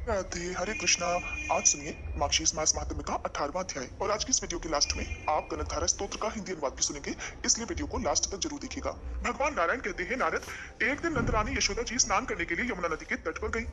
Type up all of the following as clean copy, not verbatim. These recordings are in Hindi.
राधे हरे कृष्णा। आज सुनिए मार्गशीर्ष मास महात्म्य का 18वां अध्याय। और आज की इस वीडियो के लास्ट में आप कनकधारा स्तोत्र का हिंदी अनुवाद भी सुनेंगे, इसलिए वीडियो को लास्ट तक जरूर देखिएगा। भगवान नारायण कहते हैं, नारद, एक दिन नंद रानी यशोदा जी स्नान करने के लिए यमुना नदी के तट पर गई।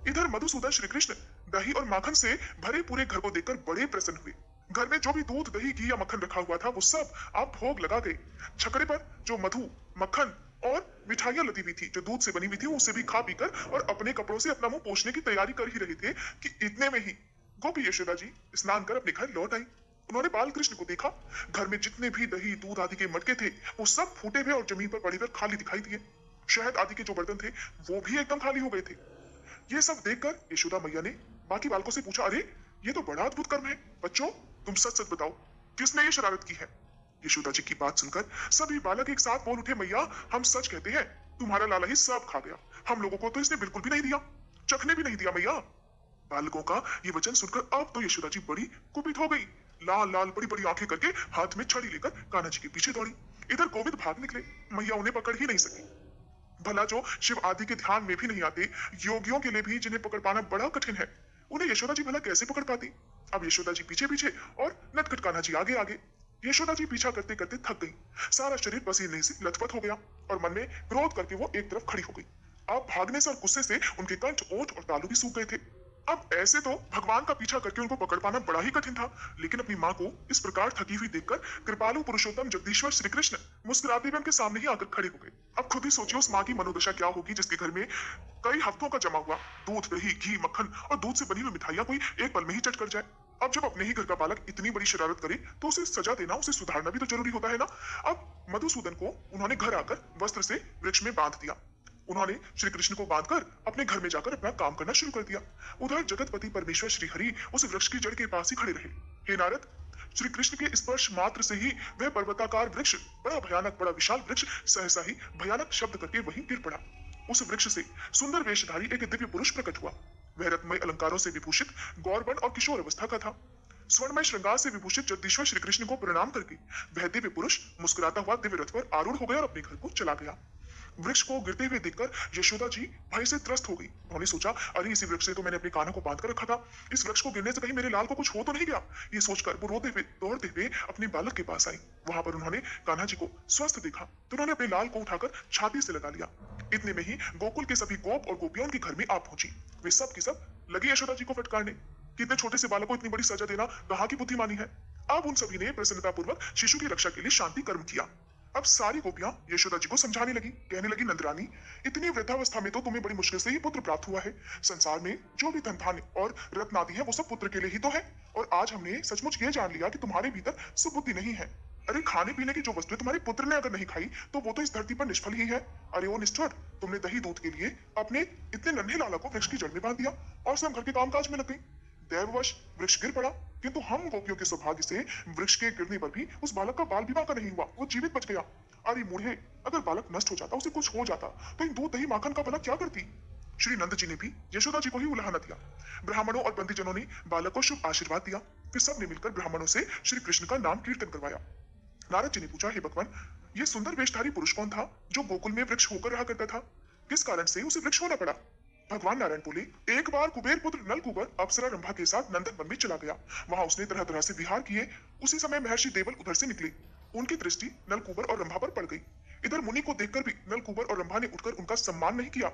इधर मधुसूदन श्री कृष्ण दही और माखन से भरे पूरे घर को देखकर बड़े प्रसन्न हुए। घर में जो भी दूध, दही, घी या मक्खन रखा हुआ था वो सब आप भोग लगा गए। छकड़े पर जो मधु, मक्खन और मिठाइयां लदी हुई थी, जो दूध से बनी हुई थी, उसे भी खा पीकर और अपने कपड़ों से अपना मुंह पोंछने की तैयारी कर ही रहे थे कि इतने में ही गोपी यशोदा जी स्नान कर अपने घर लौट आई। उन्होंने बाल कृष्ण को देखा। घर में जितने भी दही, दूध आदि के मटके थे वो सब फूटे हुए और जमीन पर पड़े हुए खाली दिखाई दिए। शहद आदि के जो बर्तन थे वो भी एकदम खाली हो गए थे। ये सब देखकर यशोदा मैया ने बाकी बालकों से पूछा, अरे ये तो बड़ा अद्भुत कर्म है। बच्चों, तुम सच सच बताओ, किसने ये शरारत की है? यशोदा जी की बात सुनकर सभी बालक एक साथ बोल उठे, मैया हम सच कहते हैं, तुम्हारा लाला ही सब खा गया। हम लोगों को तो इसने बिल्कुल भी नहीं दिया, चखने भी नहीं दिया मैया। बालकों का ये वचन सुनकर अब तो यशोदा जी बड़ी कुपित हो गई। लाल लाल बड़ी बड़ी आंखें करके हाथ में छड़ी लेकर कान्हा जी के पीछे दौड़ी। इधर गोविंद भाग निकले, मैया उन्हें पकड़ ही नहीं सकी। भला जो शिव आदि के ध्यान में भी नहीं आते, योगियों के लिए भी जिन्हें पकड़ पाना बड़ा कठिन है, उन्हें यशोदा जी भला कैसे पकड़ पाती? अब यशोदा जी पीछे पीछे और नटखट कान्हा जी आगे आगे। यशोदा जी पीछा करते करते थक गई। सारा शरीर पसीने से लथपथ हो गया और मन में क्रोध करके वो एक तरफ खड़ी हो गई। अब भागने से और गुस्से से उनके कंठ, ओठ और तालू भी सूख गए थे। अब ऐसे तो भगवान का पीछा करके उनको पकड़ पाना बड़ा ही कठिन था, लेकिन अपनी माँ को इस प्रकार थकी हुई देखकर कृपालु पुरुषोत्तम जगदीश्वर श्री कृष्ण मुस्कुराते हुए उनके सामने ही आकर खड़े हो गए। अब खुद ही सोचिए उस माँ की मनोदशा क्या होगी जिसके घर में कई हफ्तों का जमा हुआ दूध, दही, घी, मक्खन और दूध से बनी हुई मिठाइयां कोई एक पल में ही चट कर जाए। अब जब अपने ही घर का बालक इतनी बड़ी शरारत करे तो उसे सजा देना, उसे सुधारना भी तो जरूरी होता है ना। अब मधुसूदन को उन्होंने घर आकर वस्त्र से वृक्ष में बांध दिया। उन्होंने श्री कृष्ण को बांधकर अपने घर में जाकर अपना काम करना शुरू कर दिया। उधर जगतपति परमेश्वर श्री हरि उस वृक्ष की जड़ के पास ही खड़े रहे। हे नारद, श्री कृष्ण के स्पर्श मात्र से ही वह पर्वताकार वृक्ष, बड़ा भयानक, बड़ा विशाल वृक्ष सहसा ही भयानक शब्द करके वहीं गिर पड़ा। उस वृक्ष से सुंदर वेशधारी एक दिव्य पुरुष प्रकट हुआ। वह रत्नमय अलंकारों से विभूषित गौरवन और किशोर अवस्था का था। स्वर्णमय श्रृंगार से विभूषित जगदीश्वर श्री कृष्ण को प्रणाम करके वह दिव्य पुरुष मुस्कुराता हुआ दिव्य रथ पर आरूढ़ हो गया और अपने घर को चला गया। वृक्ष को गिरते हुए देखकर यशोदा जी भय से त्रस्त हो गई। उन्होंने सोचा, अरे इसी वृक्ष से तो मैंने अपने कान्हा को बांध कर रखा था, इस वृक्ष को गिरने से कहीं मेरे लाल को कुछ हो तो नहीं गया। ये सोचकर वो रोते हुए दौड़ते हुए अपने बालक के पास आई। वहां पर उन्होंने कान्हा जी को स्वस्थ देखा तो उन्होंने अपने लाल को उठाकर छाती से लगा लिया। इतने में ही गोकुल के सभी गोप और गोपियां उनके घर में आ पहुंची। वे सब की सब लगी यशोदा जी को फटकारने कि इतने छोटे से बालक को इतनी बड़ी सजा देना कहाँ की बुद्धिमानी है। अब उन सभी ने प्रसन्नतापूर्वक शिशु की रक्षा के लिए शांति कर्म किया। अब सारी गोपियां यशोदा जी को समझाने लगी, कहने लगी, नंदरानी, इतनी वृद्धावस्था में तो तुम्हें बड़ी मुश्किल से ही पुत्र प्राप्त हुआ है। संसार में जो भी धन धान्य और रत्न आदि है वो सब पुत्र के लिए ही तो है। और आज हमने सचमुच ये जान लिया कि तुम्हारे भीतर सुबुद्धि नहीं है। अरे खाने पीने की जो वस्तु तुम्हारे पुत्र ने अगर नहीं खाई तो वो तो इस धरती पर निष्फल ही है। अरे ओ निष्ठुर, तुमने दही दूध के लिए अपने इतने नन्हे लाला को वृक्ष की जड़ में बांध दिया और स्वयं घर के कामकाज में लग गई। दैववश वृक्ष गिर पड़ा, किंतु हम गोपियों के सौभाग्य से वृक्ष के गिरने पर भी उस बालक का बाल भी बांका नहीं हुआ, वो जीवित बच गया। अरे मूढ़े, अगर बालक नष्ट हो जाता, उसे कुछ हो जाता तो इन दूध, दही, माखन का भला क्या करती? श्री नंद जी ने भी यशोदा जी को ही उलाहना दिया। ब्राह्मणों और पंडितजनों ने बालक को शुभ आशीर्वाद दिया। फिर सब ने मिलकर ब्राह्मणों से श्री कृष्ण का नाम कीर्तन करवाया। नारद जी ने पूछा, हे भगवान, ये सुंदर वेशधारी पुरुष कौन था जो गोकुल में वृक्ष होकर रहा करता था? किस कारण से उसे वृक्ष होना पड़ा? भगवान नारायण बोले, एक बार कुबेर पुत्र नलकूबर अप्सरा रंभा के साथ नंदन वन में चला गया। वहां उसने तरह तरह से विहार किए। उसी समय महर्षि देवल उधर से निकले। उनकी दृष्टि नलकूबर और रंभा पर पड़ गई। इधर मुनि को देखकर भी नलकूबर और रंभा ने उठकर उनका सम्मान नहीं किया।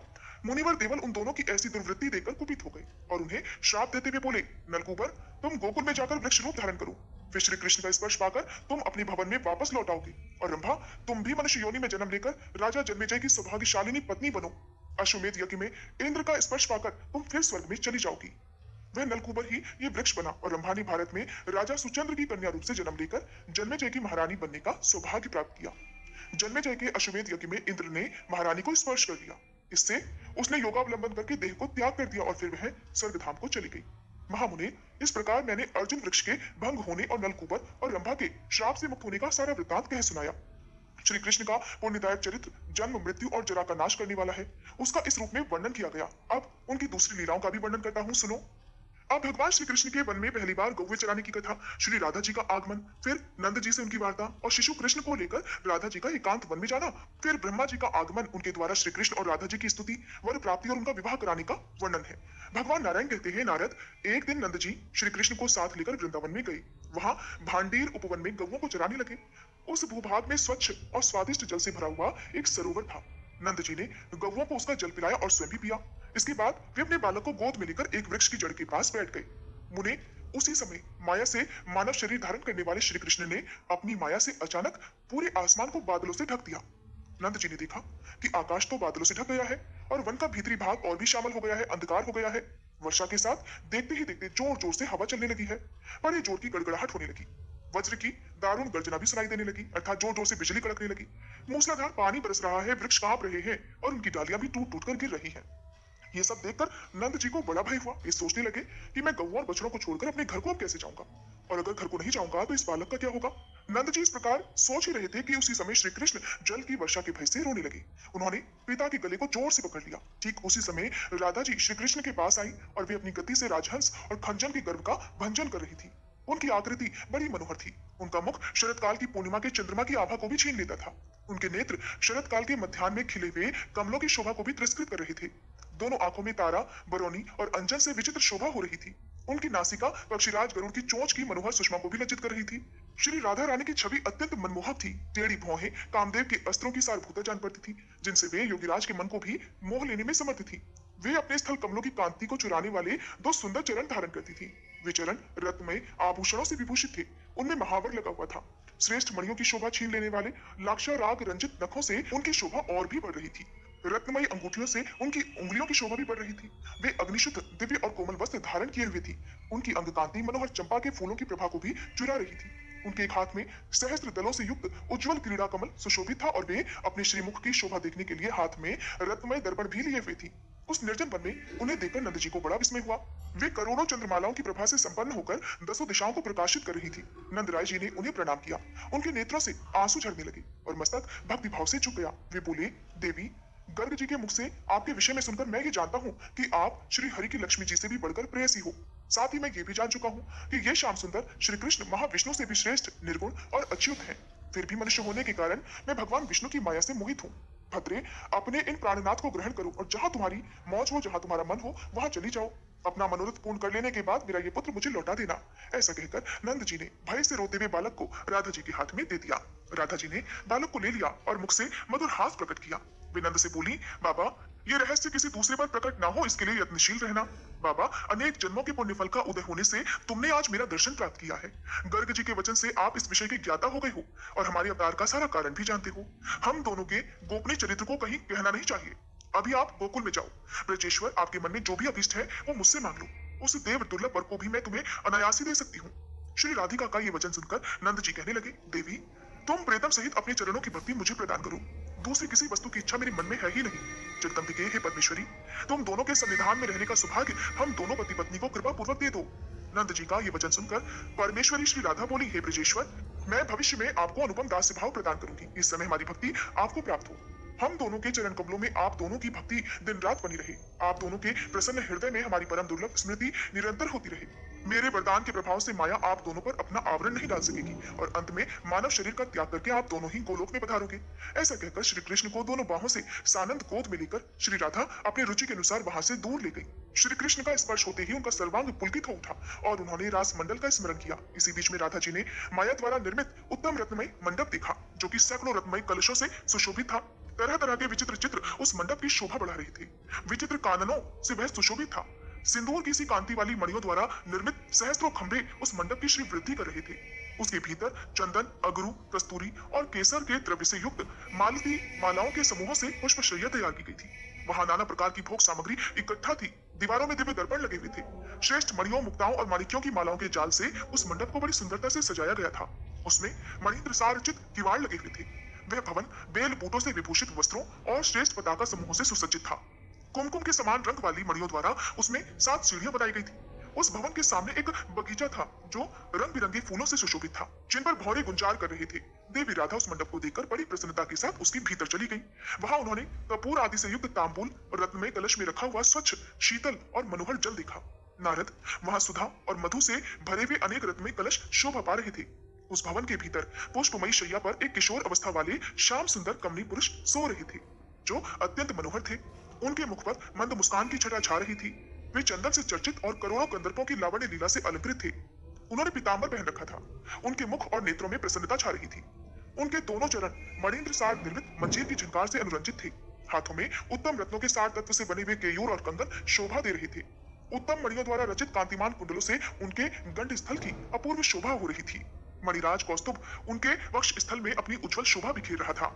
मुनिवर देवल उन दोनों की ऐसी दुर्वृत्ति देखकर कुपित हो गए और उन्हें श्राप देते हुए बोले, नलकूबर, तुम गोकुल में जाकर वृक्ष रूप धारण करो। फिर श्री कृष्ण का स्पर्श पाकर तुम अपने भवन में वापस लौट आओगे। और रंभा, तुम भी मनुष्य योनि में जन्म लेकर राजा जन्मेजय की सौभाग्यशालिनी पत्नी बनो। अश्वमेध यज्ञ में इंद्र का स्पर्श पाकर तुम फिर स्वर्ग में चली जाओगी। वह नलकूबर ही ये वृक्ष बना और रंभा ने भारत में राजा सुचंद्र की कन्या रूप से जन्म लेकर जन्मेजय की महारानी बनने का सौभाग्य प्राप्त किया। जन्मेजय के अश्वमेध यज्ञ में इंद्र ने महारानी को स्पर्श कर दिया। इससे उसने योगावलंबन करके देह को त्याग कर दिया और फिर वह स्वर्ग धाम को चली गई। महामुने, इस प्रकार मैंने अर्जुन वृक्ष के भंग होने और नलकूबर और रंभा के श्राप से मुक्त होने का सारा वृत्तांत कह सुनाया। श्री कृष्ण का पुण्यदायक चरित्र जन्म, मृत्यु और जरा का नाश करने वाला है, उसका इस रूप में वर्णन किया गया। अब उनकी दूसरी लीलाओं का भी वर्णन करता हूँ, सुनो। अब भगवान श्री कृष्ण के वन में पहली बार गौवे चराने की कथा, श्री राधा जी का आगमन, फिर नंद जी से उनकी वार्ता और शिशु कृष्ण को लेकर राधा जी का एकांत वन में जाना, फिर ब्रह्मा जी का आगमन, उनके द्वारा श्री कृष्ण और राधा जी की स्तुति, वर प्राप्ति और उनका विवाह कराने का वर्णन है। भगवान नारायण कहते हैं, नारद, एक दिन नंद जी श्री कृष्ण को साथ लेकर वृंदावन में गए। वहां भांडीर उपवन में गौओं को चराने लगे। उस भूभाग में स्वच्छ और स्वादिष्ट जल से भरा हुआ एक सरोवर था। नंद जी ने गौओं को उसका जल पिलाया और स्वयं भी पिया। इसके बाद वे अपने बालक को गोद में लेकर एक वृक्ष की जड़ के पास बैठ गए। मुने, उसी समय माया से मानव शरीर धारण करने वाले श्री कृष्ण ने अपनी माया से अचानक पूरे आसमान को बादलों से ढक दिया। नंद जी ने देखा कि आकाश तो बादलों से ढक गया है और वन का भीतरी भाग और भी शामिल हो गया है, अंधकार हो गया है। वर्षा के साथ देखते ही देखते जोर जोर से हवा चलने लगी है। बड़े जोर की गड़गड़ाहट होने लगी। वज्र की दारुण गर्जना भी सुनाई देने लगी, अर्थात जोर जोर से बिजली कड़कने लगी। मूसलाधार पानी बरस रहा है, वृक्ष कांप रहे हैं और उनकी डालियां भी टूट टूट कर गिर रही हैं। ये सब देखकर नंद जी को बड़ा भय हुआ। ये सोचने लगे कि मैं गौओं और बछड़ों को छोड़कर अपने घर को अब कैसे जाऊंगा, और अगर घर को नहीं जाऊंगा तो इस बालक का क्या होगा। नंद जी इस प्रकार सोच ही रहे थे कि उसी समय श्री कृष्ण जल की वर्षा के भय से रोने लगे। उन्होंने पिता के गले को जोर से पकड़ लिया। ठीक उसी समय राधा जी श्री कृष्ण के पास आई और वे अपनी गति से राजहंस और खंजन के गर्भ का भंजन कर रही थी। उनकी आकृति बड़ी मनोहर थी। उनका मुख शरद काल की पूर्णिमा के चंद्रमा की आभा को भी छीन लेता था। उनके नेत्र शरद काल के मध्याह्न में खिले हुए कमलों की शोभा को भी तिरस्कृत कर रहे थे। दोनों आंखों में तारा, बरौनी और अंजन से विचित्र शोभा हो रही थी। उनकी नासिका पक्षीराज गरुड़ की चोंच की मनोहर सुषमा को भी लज्जित कर रही थी। श्री राधा रानी की छवि अत्यंत मनमोहक थी। टेढ़ी भौहें कामदेव के अस्त्रों की सारभूता जान पड़ती थी, जिनसे वे योगीराज के मन को भी मोह लेने में समर्थ थी। वे अपने स्थल कमलों की कांति को चुराने वाले दो सुंदर चरण धारण करती थी। वे चरण रत्नमय आभूषणों से विभूषित थे। उनमें महावर लगा हुआ था। श्रेष्ठ मणियों की शोभा छीन लेने वाले लाक्षाराग रंजित नखों से उनकी शोभा और भी बढ़ रही थी। रत्नमयी अंगूठियों से उनकी उंगलियों की शोभा भी बढ़ रही थी। वे अग्निशुद्ध, दिव्य और कोमल वस्त्र धारण किए हुए थी। उनकी अंग कांति मनोहर चंपा के फूलों की प्रभा को भी चुरा रही थी। उनके एक हाथ में सहस्त्र दलों से युक्त उज्जवल क्रीड़ा कमल सुशोभित था और वे अपने श्रीमुख की शोभा देखने के लिए हाथ में रत्नमय दर्पण भी लिए हुए थी। उस निर्जन वन में उन्हें देखकर नंद जी को बड़ा विस्मय हुआ। वे करोड़ों चंद्रमालाओं की प्रभा से संपन्न होकर दसों दिशाओं को प्रकाशित कर रही थी। नंद राय जी ने उन्हें प्रणाम किया। उनके नेत्रों से आंसू झरने लगे और मस्तक भक्ति भाव से झुक गया। वे बोले, देवी, गर्ग जी के मुख से आपके विषय में सुनकर मैं ये जानता हूँ कि आप श्री हरि की लक्ष्मी जी से भी बढ़कर प्रेयसी हो। साथ ही मैं ये भी जान चुका हूँ कि ये श्याम सुंदर श्री कृष्ण महाविष्णु से भी श्रेष्ठ, निर्गुण और अच्युत हैं। फिर भी मनुष्य होने के कारण मैं भगवान विष्णु की माया से मोहित हूँ। भद्रे, अपने इन प्राणनाथ को ग्रहण करो और जहाँ तुम्हारी मौज हो, जहाँ तुम्हारा मन हो, वहां चली जाओ। अपना मनोरथ पूर्ण कर लेने के बाद मेरा ये पुत्र मुझे लौटा देना। ऐसा कहकर नंद जी ने भय से रोते हुए बालक को राधा जी के हाथ में दे दिया। राधा जी ने बालक को ले लिया और मुख से मधुर हास प्रकट किया। वे नंद से बोली, बाबा, ये रहस्य किसी दूसरे पर प्रकट ना हो, इसके लिए यत्नशील रहना। बाबा, अनेक जन्मों के पुण्य फल का उदय होने से तुमने आज मेरा दर्शन प्राप्त किया है। गर्ग जी के वचन से आप इस विषय के ज्ञाता हो गए हो और हमारे अवतार का सारा कारण भी जानते हो। हम दोनों के गोपनीय चरित्र को कहीं कहना नहीं चाहिए। अभी आप गोकुल में जाओ। ब्रजेश्वर, आपके मन में जो भी अभिष्ट है वो मुझसे मांग लो। उस देव दुर्लभ वर को भी मैं तुम्हें अनायास ही दे सकती हूँ। श्री राधिका का ये वचन सुनकर नंद जी कहने लगे, देवी, तुम प्रेतम सहित अपने चरणों की भक्ति मुझे प्रदान करो। दूसरी किसी वस्तु की इच्छा मेरे मन में है ही नहीं। जगदम्बिके, हे परमेश्वरी, तुम दोनों के सन्निधान में रहने का सौभाग्य हम दोनों पति पत्नी को कृपा पूर्वक दे दो। नंद जी का ये वचन सुनकर परमेश्वरी श्री राधा बोली, हे ब्रजेश्वर, मैं भविष्य में आपको अनुपम दास्य भाव प्रदान करूंगी। इस समय हमारी भक्ति आपको प्राप्त हो। हम दोनों के चरण कमलों में आप दोनों की भक्ति दिन रात बनी रहे। आप दोनों के प्रसन्न हृदय में हमारी परम दुर्लभ स्मृति निरंतर होती रहे। मेरे वरदान के प्रभाव से माया आप दोनों पर अपना आवरण नहीं डाल सकेगी और अंत में मानव शरीर का त्याग करके आप दोनों ही गोलोक में पधारोगे। ऐसा कहकर श्री कृष्ण को दोनों बाहों से सानंद गोद में लेकर श्री राधा अपनी रुचि के अनुसार वहां से दूर ले गई। श्री कृष्ण का स्पर्श होते ही उनका सर्वांग पुलकित हो उठा और उन्होंने रास मंडल का स्मरण किया। इसी बीच में राधा जी ने माया द्वारा निर्मित उत्तम रत्नमय मंडप देखा, जो कि सैकड़ों रत्नमय कलशों से सुशोभित था। तरह तरह के विचित्र चित्र उस मंडप की शोभा बढ़ा रहे थे। विचित्र काननों से वह सुशोभित था। सिंदूर की सी कांति वाली मणियों द्वारा निर्मित सहस्त्रों खंभे उस मंडप की श्री वृद्धि कर रहे थे। उसके भीतर चंदन, अगरू, कस्तूरी और केसर के द्रव्य से युक्त मालती मालाओं के समूहों से पुष्पशैया तैयार की गई थी। वहां नाना प्रकार की भोग सामग्री इकट्ठा थी। दीवारों में दिव्य दर्पण लगे हुए थे। श्रेष्ठ मणियों, मुक्ताओं और माणिक्यों की मालाओं के जाल से उस मंडप को बड़ी सुंदरता से सजाया गया था। उसमें मणिन्द्र सारचित किवाड़ लगे हुए थे। वह भवन बेल बूटों से विभूषित वस्त्रों और श्रेष्ठ पताका समूहों से सुसज्जित था। कुमकुम के समान रंग वाली मणियों द्वारा उसमें 7 सीढ़ियां बनाई गई थी। उस भवन के सामने एक बगीचा था जो रंग बिरंगे फूलों से सुशोभित था, जिन पर भौरे गुंजार कर रहे थे। देवी राधा उस मंडप को देखकर बड़ी प्रसन्नता के साथ उसके भीतर चली गई। वहां उन्होंने कपूर आदि से युक्त तांबूल और रत्नमय कलश में रखा हुआ स्वच्छ, शीतल और मनोहर जल देखा। नारद वहां सुधा और मधु से भरे हुए अनेक रत्नमय कलश शोभा पा रहे थे। उस भवन के भीतर पुष्पमयी शैया पर एक किशोर अवस्था वाले श्याम सुंदर कमनी पुरुष सो रहे थे, जो अत्यंत मनोहर थे। उनके मुख पर मंद मुस्कान की छटा छा रही थी। वे चंदन से चर्चित और करोड़ों कंदर्पों की लावण्य लीला से अलंकृत थे। उन्होंने पीतांबर पहन रखा था। उनके मुख और नेत्रों में प्रसन्नता छा रही थी। उनके दोनों चरण मणिन्द्र सार निर्मित मंजीर की झनकार से अनुरंजित थे। हाथों में उत्तम रत्नों के सार तत्व से बने हुए केयूर और कंगन शोभा दे रहे थे। उत्तम मणियों द्वारा रचित कांतिमान कुंडलों से उनके गंड स्थल की अपूर्व शोभा हो रही थी। मणिराज कौस्तुभ उनके वक्ष स्थल में अपनी उज्जवल शोभा बिखेर रहा था।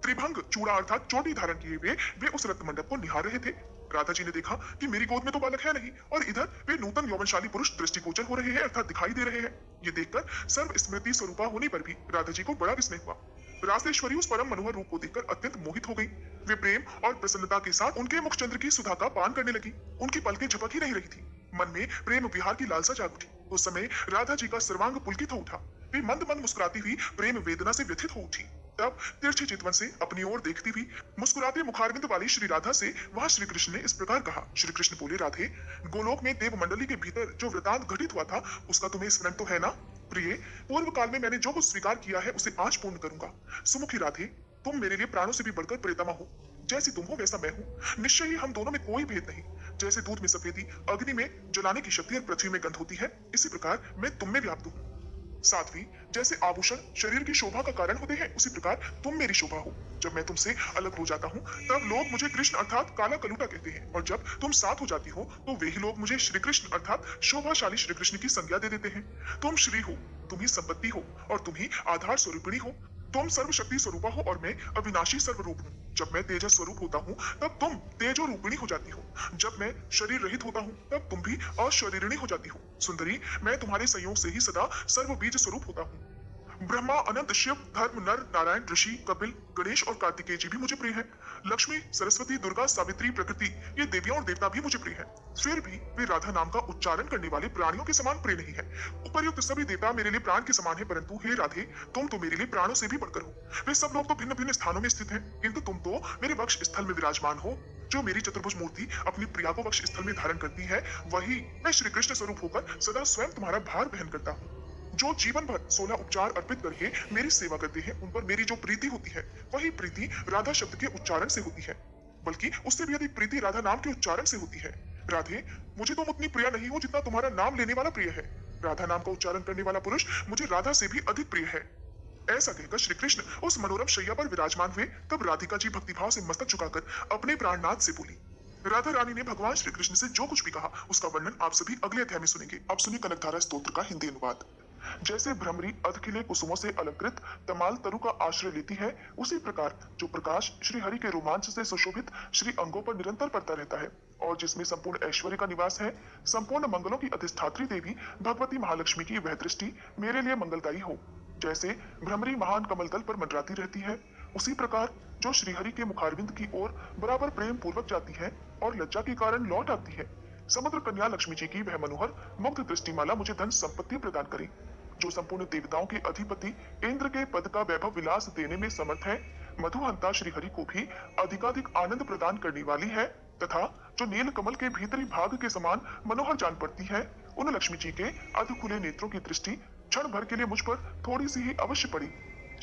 त्रिभंग चूड़ा अर्थात चोटी धारण किए हुए वे उस रत्न मंडप को निहार रहे थे। राधा जी ने देखा कि मेरी गोद में तो बालक है नहीं, और इधर वे नूतन यौवनशाली पुरुष दृष्टिगोचर हो रहे हैं अर्थात दिखाई दे रहे हैं। ये देखकर सर्व स्मृति स्वरूपा होने पर भी राधा जी को बड़ा विस्मय हुआ। रासेश्वरी उस परम मनोहर रूप को देखकर अत्यंत मोहित हो गई। वे प्रेम और प्रसन्नता के साथ उनके मुखचंद्र की सुधा का पान करने लगी। उनकी पलकें झपक ही नहीं रही थी। मन में प्रेम विहार की लालसा जाग उठी। उस समय राधा जी का सर्वांग पुलकित हो उठा। वे मंद मंद मुस्कुराती हुई प्रेम वेदना से व्यथित हो उठी। तब तिरछी चितवन से अपनी ओर देखती हुई मुस्कुराते मुखारविंद वाली श्री राधा से वहां श्री कृष्ण ने इस प्रकार कहा। श्री कृष्ण बोले, राधे, गोलोक में देव मंडली के भीतर जो वृतांत घटित हुआ था उसका तुम्हें स्मरण तो है ना? प्रिय, पूर्व काल में मैंने जो कुछ स्वीकार किया है उसे आज पूर्ण करूंगा। सुमुखी राधे, तुम मेरे लिए प्राणों से भी बढ़कर प्रियतमा हो। जैसी तुम हो वैसा मैं हूँ। निश्चय ही हम दोनों में कोई भेद नहीं। जैसे दूध में सफेदी, अग्नि में जलाने की शक्ति और पृथ्वी में गंध होती है, इसी प्रकार मैं तुम में व्याप्त हूँ। साध्वी, जैसे आभूषण शरीर की शोभा का कारण होते हैं, उसी प्रकार तुम मेरी शोभा हो। जब मैं तुमसे अलग हो जाता हूँ तब लोग मुझे कृष्ण अर्थात काला कलूटा कहते हैं, और जब तुम साथ हो जाती हो तो वे ही लोग मुझे श्री कृष्ण अर्थात शोभाशाली श्री कृष्ण की संज्ञा दे देते हैं। तुम श्री हो, तुम ही संपत्ति हो, और तुम ही आधार स्वरूपिणी हो। तुम सर्वशक्ति स्वरूपा हो और मैं अविनाशी सर्वरूप हूँ। जब मैं तेजस स्वरूप होता हूँ तब तुम तेजो रूपिणी हो जाती हो। जब मैं शरीर रहित होता हूँ तब तुम भी अशरीरिणी हो जाती हो। सुंदरी, मैं तुम्हारे संयोग से ही सदा सर्व बीज स्वरूप होता हूँ। ब्रह्मा, अनंत, शिव, धर्म, नर, नारायण, ऋषि, कपिल, गणेश और कार्तिकेय जी भी मुझे प्रिय हैं। लक्ष्मी, सरस्वती, दुर्गा, सावित्री, प्रकृति, ये देवियां और देवता भी मुझे प्रिय हैं। फिर भी वे राधा नाम का उच्चारण करने वाले प्राणियों के समान प्रिय नहीं है। उपर्युक्त सभी देवता मेरे लिए प्राण के समान है, परंतु हे राधे, तुम तो मेरे लिए प्राणों से भी बढ़कर हो। वे सब लोग तो भिन्न भिन्न स्थानों में स्थित हैं, किंतु तुम तो मेरे वक्ष स्थल में विराजमान हो। जो मेरी चतुर्भुज मूर्ति अपनी प्रिया को वक्ष स्थल में धारण करती है, वही मैं श्री कृष्ण स्वरूप होकर सदा स्वयं तुम्हारा भार वहन करता हूँ। जो जीवन भर 16 उपचार अर्पित करके मेरी सेवा करते हैं, उन पर मेरी जो प्रीति होती है, वही प्रीति राधा शब्द के उच्चारण से होती है, बल्कि उससे भी अधिक प्रीति राधा नाम के उच्चारण से होती है। राधे, मुझे तुम उतनी प्रिय नहीं हो जितना तुम्हारा नाम लेने वाला प्रिय है। राधा नाम का उच्चारण करने वाला पुरुष मुझे राधा से भी अधिक प्रिय है। ऐसा कहकर श्री कृष्ण उस मनोरम शैया पर विराजमान हुए। तब राधिका जी भक्तिभाव से मस्तक झुकाकर अपने प्राणनाथ से बोली। राधा रानी ने भगवान श्री कृष्ण से जो कुछ भी कहा उसका वर्णन आप सभी अगले अध्याय में सुनेंगे। अब सुनिए कनकधारा स्तोत्र का हिंदी अनुवाद। जैसे भ्रमरी अधखिले कुसुमों से अलंकृत तमाल तरु का आश्रय लेती है, उसी प्रकार जो प्रकाश श्री हरि के रोमांच से सुशोभित श्री अंगों पर निरंतर पड़ता रहता है, और जिसमें संपूर्ण ऐश्वर्य का निवास है, संपूर्ण मंगलों की अधिष्ठात्री देवी भगवती महालक्ष्मी की वह दृष्टि मेरे लिए मंगलदायी हो। जैसे भ्रमरी महान कमल तल पर मंडराती रहती है, उसी प्रकार जो श्रीहरि के मुखारविंद की ओर बराबर प्रेम पूर्वक जाती है और लज्जा के कारण लौट आती है, समुद्र कन्या लक्ष्मी जी की वह मनोहर मुग्ध दृष्टिमाला मुझे धन संपत्ति प्रदान करे। जो संपूर्ण देवताओं के अधिपति इंद्र के पद का वैभव विलास देने में समर्थ है, मधुहंता श्रीहरि को भी अधिकाधिक आनंद प्रदान करने वाली है, तथा जो नील कमल के भीतरी भाग के समान मनोहर जान पड़ती है, उन लक्ष्मी जी के अध खुले नेत्रों की दृष्टि क्षण भर के लिए मुझ पर थोड़ी सी ही अवश्य पड़ी।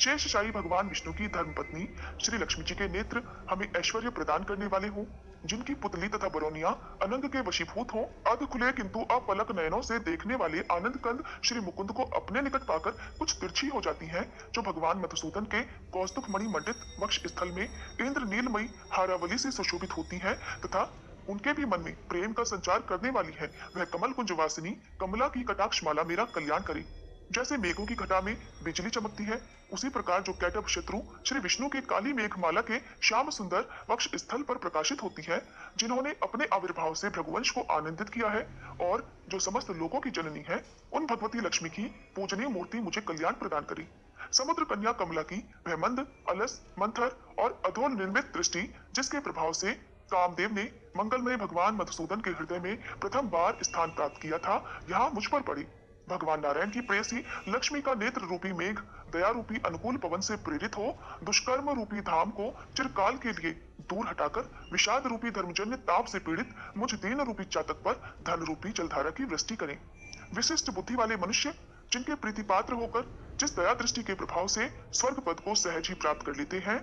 शेषशाही भगवान विष्णु की धर्मपत्नी श्री लक्ष्मी जी के नेत्र हमें ऐश्वर्य प्रदान करने वाले हो, जिनकी पुतली तथा बरौनिया अनंग के वशीभूत हो। अध खुले किंतु अपलक नयनों से देखने वाले आनंद कंद श्री मुकुंद को अपने निकट पाकर कुछ तिरछी हो जाती हैं, जो भगवान मधुसूदन के कौस्तुभ मणि मंडित वक्ष स्थल में इंद्र नीलमयी हारावली से सुशोभित होती हैं, तथा उनके भी मन में प्रेम का संचार करने वाली है वह कमल कुंज वासिनी कमला की कटाक्ष माला मेरा कल्याण करे। जैसे मेघों की घटा में बिजली चमकती है, उसी प्रकार जो कैटभ शत्रु श्री विष्णु के काली मेघमाला के श्याम सुंदर वक्ष स्थल पर प्रकाशित होती है, जिन्होंने अपने आविर्भाव से भृगुवंश को आनंदित किया है, और जो समस्त लोगों की जननी है, उन भगवती लक्ष्मी की पूजनीय मूर्ति मुझे कल्याण प्रदान करी। समुद्र कन्या कमला की वह मंद, अलस, मंथर और अधोल निर्मित दृष्टि, जिसके प्रभाव से कामदेव ने मंगलमय भगवान मधुसूदन के हृदय में प्रथम बार स्थान प्राप्त किया था, यहाँ मुझ पर पड़ी। भगवान नारायण की प्रेयसी लक्ष्मी का नेत्र रूपी मेघ दया रूपी अनुकूल पवन से प्रेरित हो दुष्कर्म रूपी धाम को चिरकाल के लिए दूर हटाकर विषाद रूपी धर्मजन्य ताप से पीड़ित मुझ दीन रूपी चातक पर धन रूपी जलधारा की वृष्टि करें। विशिष्ट बुद्धि वाले मनुष्य जिनके प्रीति पात्र होकर जिस दया दृष्टि के प्रभाव से स्वर्ग पद को सहज ही प्राप्त कर लेते हैं,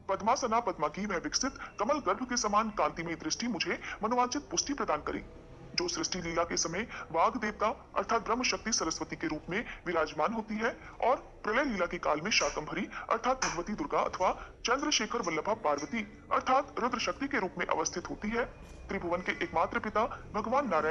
पद्मासना पद्मा की वह विकसित कमल गर्भ के समान कांतिमय दृष्टि मुझे मनोवांछित पुष्टि प्रदान करे। जो सृष्टि लीला के समय वाग देवता अर्थात ब्रह्म शक्ति सरस्वती के रूप में विराजमान होती है और प्रलय लीला के काल में शाकंभरी अर्थात भगवती दुर्गा अथवा चंद्रशेखर वल्लभा पार्वती अर्थात रुद्र शक्ति के रूप में अवस्थित होती है। त्रिभुवन के एकमात्र पिता भगवान नारायण